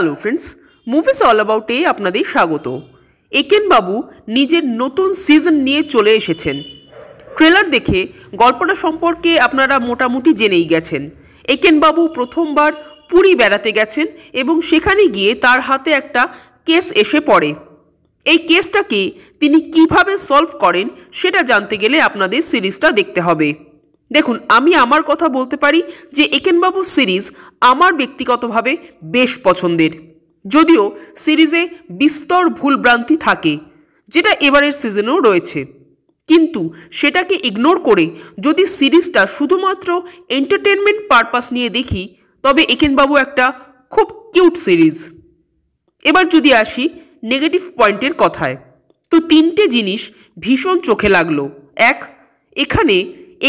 Hello friends, movies all অ্যাবাউটে আপনাদের স্বাগত। একেন বাবু নিজের নতুন সিজন নিয়ে চলে এসেছেন। ট্রেলার দেখে গল্পটা সম্পর্কে আপনারা মোটামুটি জেনেই গেছেন। একেন বাবু প্রথমবার পুরী বেড়াতে গেছেন এবং সেখানে গিয়ে তার হাতে একটা কেস এসে পড়ে। এই কেসটাকে তিনি কিভাবে সলভ করেন সেটা জানতে গেলে আপনাদের সিরিজটা দেখতে হবে। দেখুন, আমি আমার কথা বলতে পারি যে একেনবাবু সিরিজ আমার ব্যক্তিগতভাবে বেশ পছন্দের, যদিও সিরিজে বিস্তর ভুলভ্রান্তি থাকে, যেটা এবারের সিজনেও রয়েছে। কিন্তু সেটাকে ইগনোর করে যদি সিরিজটা শুধুমাত্র এন্টারটেনমেন্ট পারপাস নিয়ে দেখি, তবে একেনবাবু একটা খুব কিউট সিরিজ। এবার যদি আসি নেগেটিভ পয়েন্টের কথায়, তো তিনটে জিনিস ভীষণ চোখে লাগলো। এক, এখানে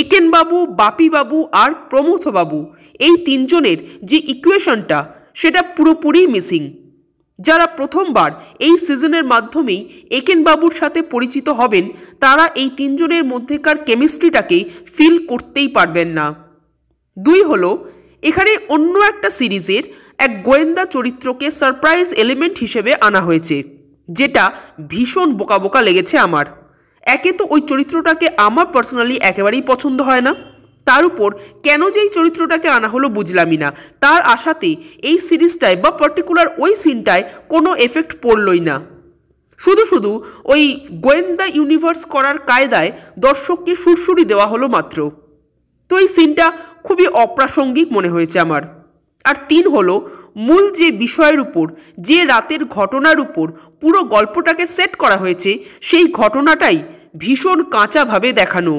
একেনবাবু, বাপিবাবু আর প্রমথবাবু এই তিনজনের যে ইকুয়েশনটা সেটা পুরোপুরি মিসিং। যারা প্রথমবার এই সিজনের মাধ্যমেই একেনবাবুর সাথে পরিচিত হবেন তারা এই তিনজনের মধ্যেকার কেমিস্ট্রিটাকে ফিল করতেই পারবেন না। দুই হলো, এখানে অন্য একটা সিরিজের এক গোয়েন্দা চরিত্রকে সারপ্রাইজ এলিমেন্ট হিসেবে আনা হয়েছে, যেটা ভীষণ বোকা বোকা লেগেছে আমার। একে তো ওই চরিত্রটাকে আমার পার্সোনালি একেবারেই পছন্দ হয় না, তার উপর কেন যে এই চরিত্রটাকে আনা হলো বুঝলামই না। তার আশাতে এই সিরিজটায় বা পার্টিকুলার ওই সিনটায় কোনো এফেক্ট পড়লই না। শুধু শুধু ওই গোয়েন্দা ইউনিভার্স করার কায়দায় দর্শককে সুরসুরি দেওয়া হলো মাত্র। তো এই সিনটা খুবই অপ্রাসঙ্গিক মনে হয়েছে আমার। আর তিন হলো, মূল যে বিষয়ের উপর, যে রাতের ঘটনার উপর পুরো গল্পটাকে সেট করা হয়েছে, সেই ঘটনাটাই ভীষণ কাঁচাভাবে দেখানো।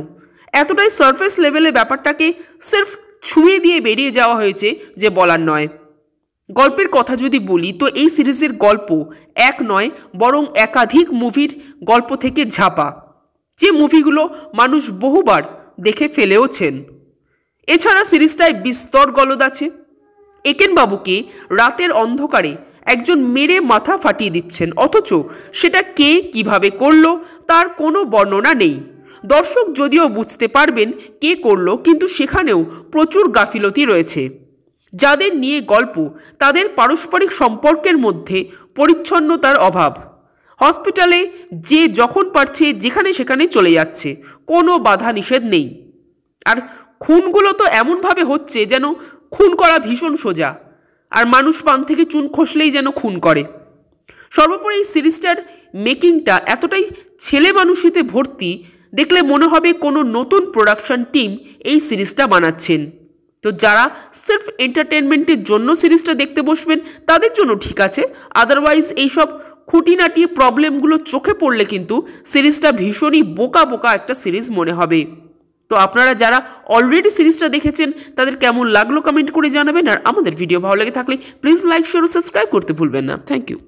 এতটাই সারফেস লেভেলে ব্যাপারটাকে সির্ফ ছুঁয়ে দিয়ে বেরিয়ে যাওয়া হয়েছে যে বলার নয়। গল্পের কথা যদি বলি, তো এই সিরিজের গল্প এক নয় বরং একাধিক মুভির গল্প থেকে ঝাপা, যে মুভিগুলো মানুষ বহুবার দেখে ফেলেওছেন। এছাড়া সিরিজটায় বিস্তর গলদ আছে। একেনবাবুকে রাতের অন্ধকারে একজন মেরে মাথা ফাটিয়ে দিচ্ছেন, অথচ সেটা কে কিভাবে করলো তার কোনো বর্ণনা নেই। দর্শক যদিও বুঝতে পারবেন কে করলো, কিন্তু সেখানেও প্রচুর গাফিলতি রয়েছে। যাদের নিয়ে গল্প তাদের পারস্পরিক সম্পর্কের মধ্যে পরিচ্ছন্নতার অভাব। হসপিটালে যে যখন পারছে যেখানে সেখানে চলে যাচ্ছে, কোনো বাধা নিষেধ নেই। আর খুনগুলো তো এমনভাবে হচ্ছে যেন খুন করা ভীষণ সোজা, আর মানুষ পান থেকে চুন খসলেই যেন খুন করে। সর্বোপরি এই সিরিজটার মেকিংটা এতটাই ছেলে মানুষিতে ভর্তি, দেখলে মনে হবে কোনো নতুন প্রোডাকশন টিম এই সিরিজটা বানাচ্ছেন। তো যারা সির্ফ এন্টারটেনমেন্টের জন্য সিরিজটা দেখতে বসবেন তাদের জন্য ঠিক আছে, আদারওয়াইজ এইসব খুঁটিনাটি প্রবলেমগুলো চোখে পড়লে কিন্তু সিরিজটা ভীষণই বোকা বোকা একটা সিরিজ মনে হবে। তো আপনারা যারা অলরেডি সিরিজটা দেখেছেন তাদের কেমন লাগলো কমেন্ট করে জানাবেন। আর আমাদের ভিডিও ভালো লেগে থাকলে প্লিজ লাইক, শেয়ার ও সাবস্ক্রাইব করতে ভুলবেন না। Thank you.